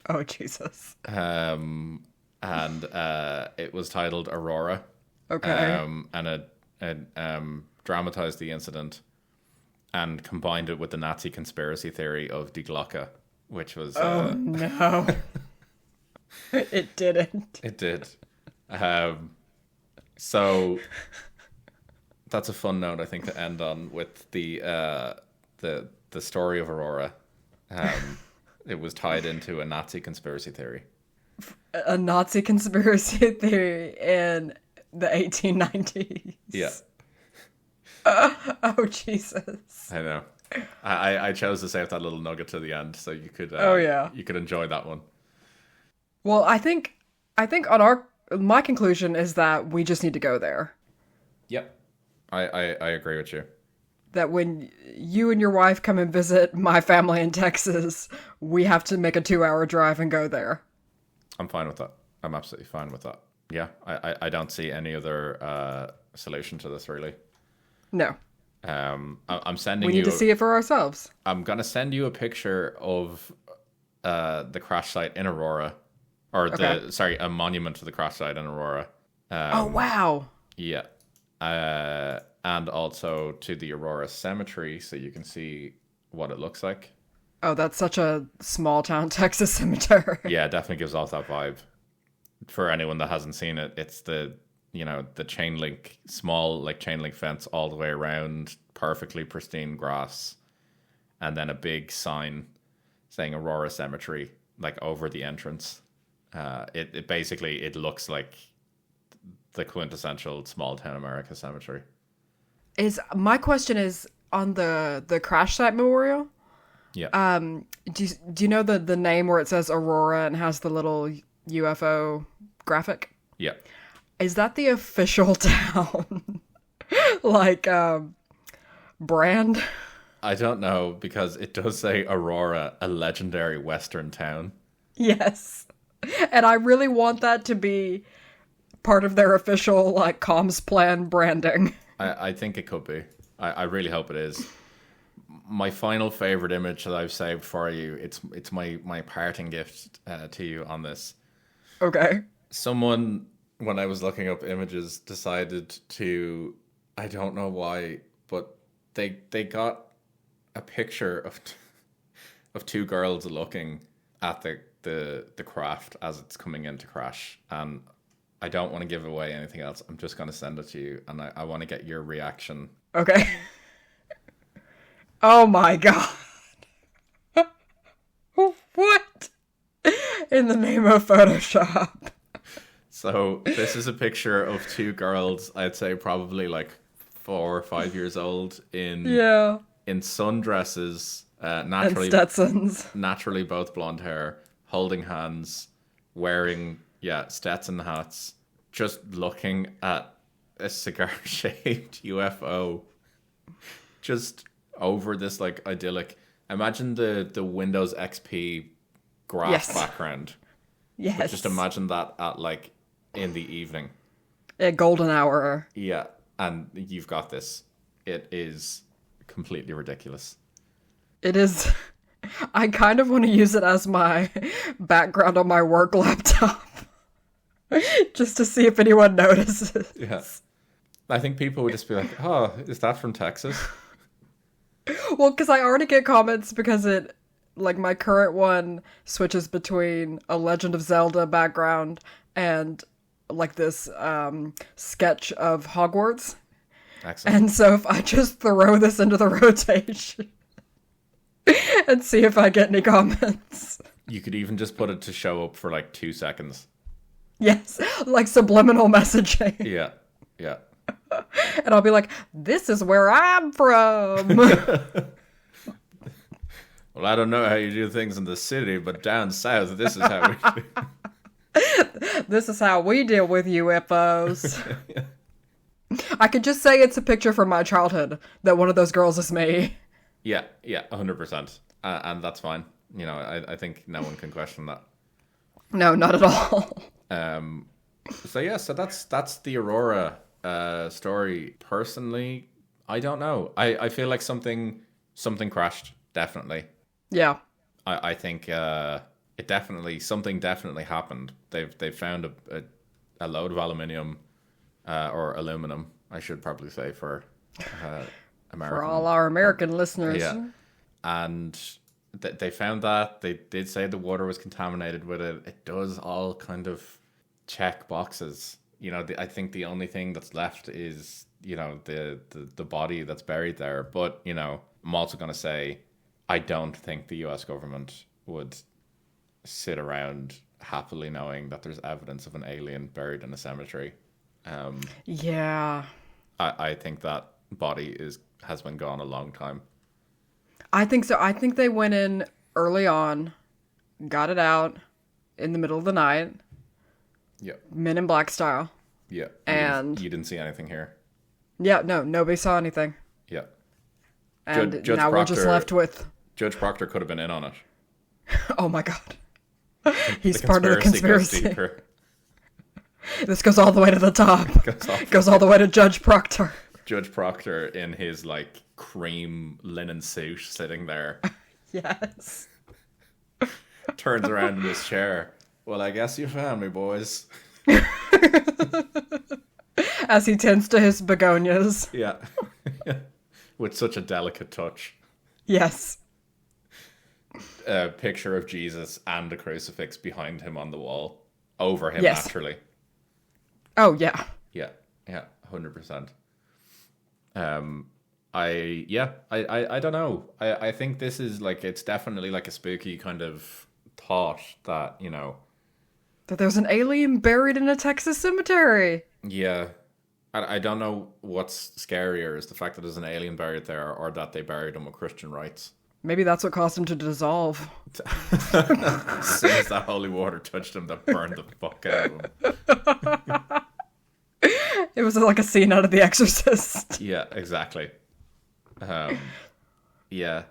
Speaker 2: Oh Jesus!
Speaker 1: And it was titled Aurora.
Speaker 2: Okay.
Speaker 1: And it dramatized the incident and combined it with the Nazi conspiracy theory of Die Glocke, which was...
Speaker 2: Oh, no. It didn't.
Speaker 1: It did. So that's a fun note, I think, to end on with the story of Aurora. It was tied into a Nazi conspiracy theory.
Speaker 2: A Nazi conspiracy theory in the 1890s.
Speaker 1: Yeah.
Speaker 2: Oh, Jesus.
Speaker 1: I know. I chose to save that little nugget to the end so you could
Speaker 2: you could
Speaker 1: enjoy that one.
Speaker 2: Well, I think on my conclusion is that we just need to go there.
Speaker 1: Yep. I agree with you.
Speaker 2: That when you and your wife come and visit my family in Texas, we have to make a 2-hour drive and go there.
Speaker 1: I'm fine with that. I'm absolutely fine with that. Yeah, I don't see any other solution to this, really.
Speaker 2: No.
Speaker 1: I'm sending
Speaker 2: we need to see it for ourselves.
Speaker 1: I'm going to send you a picture of the crash site in Aurora. Or, a monument to the crash site in Aurora.
Speaker 2: Oh, wow.
Speaker 1: Yeah. And also to the Aurora Cemetery, so you can see what it looks like.
Speaker 2: Oh, that's such a small town Texas cemetery.
Speaker 1: Yeah, it definitely gives off that vibe. For anyone that hasn't seen it, it's the small chain link fence all the way around, perfectly pristine grass, and then a big sign saying Aurora Cemetery, like over the entrance. It basically looks like the quintessential small town America cemetery.
Speaker 2: My question is on the crash site memorial.
Speaker 1: Yeah.
Speaker 2: Do you know the name where it says Aurora and has the little UFO graphic?
Speaker 1: Yeah.
Speaker 2: Is that the official town brand?
Speaker 1: I don't know, because it does say Aurora, a legendary Western town.
Speaker 2: Yes. And I really want that to be part of their official comms plan branding.
Speaker 1: I think it could be. I really hope it is. My final favorite image that I've saved for you, it's my parting gift to you on this.
Speaker 2: Okay.
Speaker 1: Someone, when I was looking up images, decided to, I don't know why, but they got a picture of two girls looking at the craft as it's coming in to crash, and I don't want to give away anything else. I'm just going to send it to you, and I want to get your reaction.
Speaker 2: Okay. Oh my god. What? In the name of Photoshop.
Speaker 1: So this is a picture of two girls, I'd say probably 4 or 5 years old, in sundresses, naturally,
Speaker 2: and Stetsons.
Speaker 1: Naturally both blonde hair, holding hands, wearing Stetson hats, just looking at a cigar-shaped UFO, just over this idyllic. Imagine the Windows XP graph background.
Speaker 2: Yes.
Speaker 1: But just imagine that at in the evening.
Speaker 2: A golden hour.
Speaker 1: Yeah, and you've got this. It is completely ridiculous.
Speaker 2: It is. I kind of want to use it as my background on my work laptop. Just to see if anyone notices.
Speaker 1: Yeah. I think people would just be like, oh, is that from Texas?
Speaker 2: Well, because I already get comments because it, my current one switches between a Legend of Zelda background and this sketch of Hogwarts.
Speaker 1: Excellent.
Speaker 2: And so if I just throw this into the rotation and see if I get any comments.
Speaker 1: You could even just put it to show up for 2 seconds.
Speaker 2: Yes, subliminal messaging.
Speaker 1: Yeah, yeah.
Speaker 2: And I'll be like, this is where I'm from.
Speaker 1: Well, I don't know how you do things in the city, but down south, this is how we do.
Speaker 2: This is how we deal with UFOs. Yeah. I could just say it's a picture from my childhood, that one of those girls is me.
Speaker 1: Yeah, 100%. And that's fine. I think no one can question that.
Speaker 2: No, not at all.
Speaker 1: So that's the Aurora story. Personally, I don't know. I feel like something crashed, definitely.
Speaker 2: Yeah.
Speaker 1: I think something definitely happened. They've found a load of aluminium or aluminum, I should probably say, for American.
Speaker 2: For all our American listeners.
Speaker 1: Yeah. And they found that. They did say the water was contaminated with it. It does all kind of check boxes. I think the only thing that's left is, the body that's buried there. But, I'm also going to say, I don't think the US government would sit around happily knowing that there's evidence of an alien buried in a cemetery.
Speaker 2: Yeah.
Speaker 1: I think that body has been gone a long time.
Speaker 2: I think so. I think they went in early on, got it out in the middle of the night,
Speaker 1: Yeah.
Speaker 2: Men in Black style.
Speaker 1: Yeah.
Speaker 2: And
Speaker 1: you didn't see anything here.
Speaker 2: Yeah, no, nobody saw anything.
Speaker 1: Yeah.
Speaker 2: And
Speaker 1: Judge
Speaker 2: now
Speaker 1: Proctor,
Speaker 2: we're just left with...
Speaker 1: Judge Proctor could have been in on it.
Speaker 2: Oh my god. He's part of the conspiracy.
Speaker 1: Goes deeper.
Speaker 2: This goes all the way to the top. Goes all the way to Judge Proctor.
Speaker 1: Judge Proctor in his, like, cream linen suit sitting there.
Speaker 2: Yes.
Speaker 1: Turns around in his chair. Well, I guess you found me, boys.
Speaker 2: As he tends to his begonias.
Speaker 1: Yeah. With such a delicate touch.
Speaker 2: Yes.
Speaker 1: A picture of Jesus and a crucifix behind him on the wall. Over him,
Speaker 2: yes.
Speaker 1: naturally.
Speaker 2: Oh, yeah.
Speaker 1: Yeah, 100%. I don't know. I think this is, like, it's definitely, like, a spooky kind of thought that, you know...
Speaker 2: That there's an alien buried in a Texas cemetery.
Speaker 1: Yeah. I don't know what's scarier, is the fact that there's an alien buried there or that they buried him with Christian rites.
Speaker 2: Maybe that's what caused him to dissolve.
Speaker 1: As soon as that holy water touched him, that burned the fuck out of him.
Speaker 2: It was like a scene out of The Exorcist.
Speaker 1: Yeah, exactly. Yeah.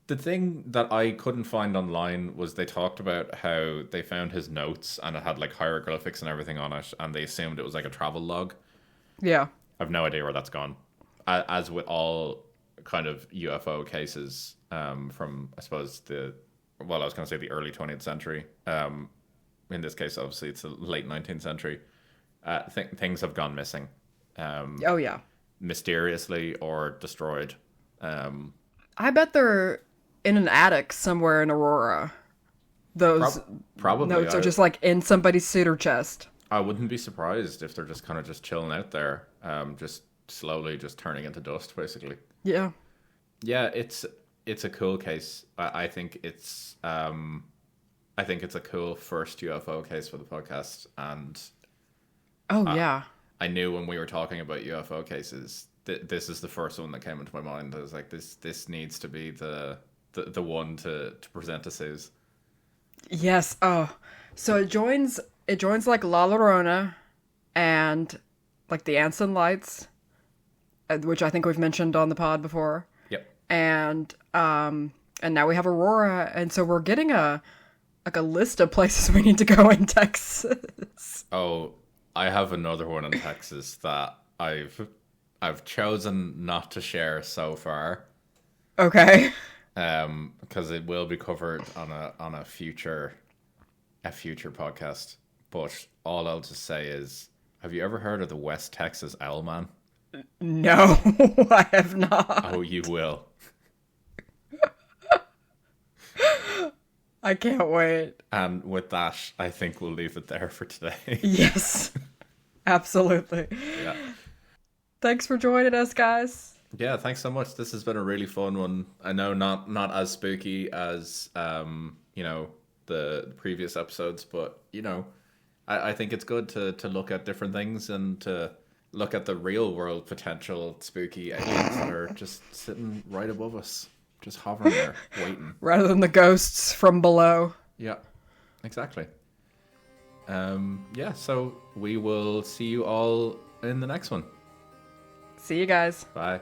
Speaker 1: The thing that I couldn't find online was they talked about how they found his notes and it had like hieroglyphics and everything on it, and they assumed it was like a travel log.
Speaker 2: Yeah.
Speaker 1: I've no idea where that's gone. As with all kind of UFO cases from, I suppose, I was going to say the early 20th century. In this case, obviously, it's the late 19th century. Things have gone missing.
Speaker 2: Oh, yeah.
Speaker 1: Mysteriously or destroyed.
Speaker 2: I bet they're in an attic somewhere in Aurora. Those
Speaker 1: probably
Speaker 2: notes are just like in somebody's suitor chest.
Speaker 1: I wouldn't be surprised if they're just kind of just chilling out there, just slowly just turning into dust, basically.
Speaker 2: Yeah.
Speaker 1: Yeah, it's a cool case. I think it's a cool first UFO case for the podcast, and
Speaker 2: yeah.
Speaker 1: I knew when we were talking about UFO cases, this is the first one that came into my mind. I was like, this needs to be the one to present to Suze.
Speaker 2: Yes. Oh, so it joins like La Llorona and like the Anson lights, which I think we've mentioned on the pod before.
Speaker 1: Yep.
Speaker 2: And now we have Aurora, and so we're getting a list of places we need to go in Texas.
Speaker 1: Oh, I have another one in Texas that I've chosen not to share so far.
Speaker 2: Okay.
Speaker 1: Because it will be covered on a future podcast. But all I'll just say is, have you ever heard of the West Texas Owlman?
Speaker 2: No, I have not.
Speaker 1: Oh, you will.
Speaker 2: I can't wait.
Speaker 1: And with that, I think we'll leave it there for today.
Speaker 2: Yes, absolutely.
Speaker 1: Yeah.
Speaker 2: Thanks for joining us, guys.
Speaker 1: Yeah, thanks so much. This has been a really fun one. I know not as spooky as the previous episodes, but I think it's good to look at different things and to look at the real world potential spooky aliens that are just sitting right above us, just hovering there, waiting.
Speaker 2: Rather than the ghosts from below.
Speaker 1: Yeah, exactly. So we will see you all in the next one.
Speaker 2: See you guys.
Speaker 1: Bye.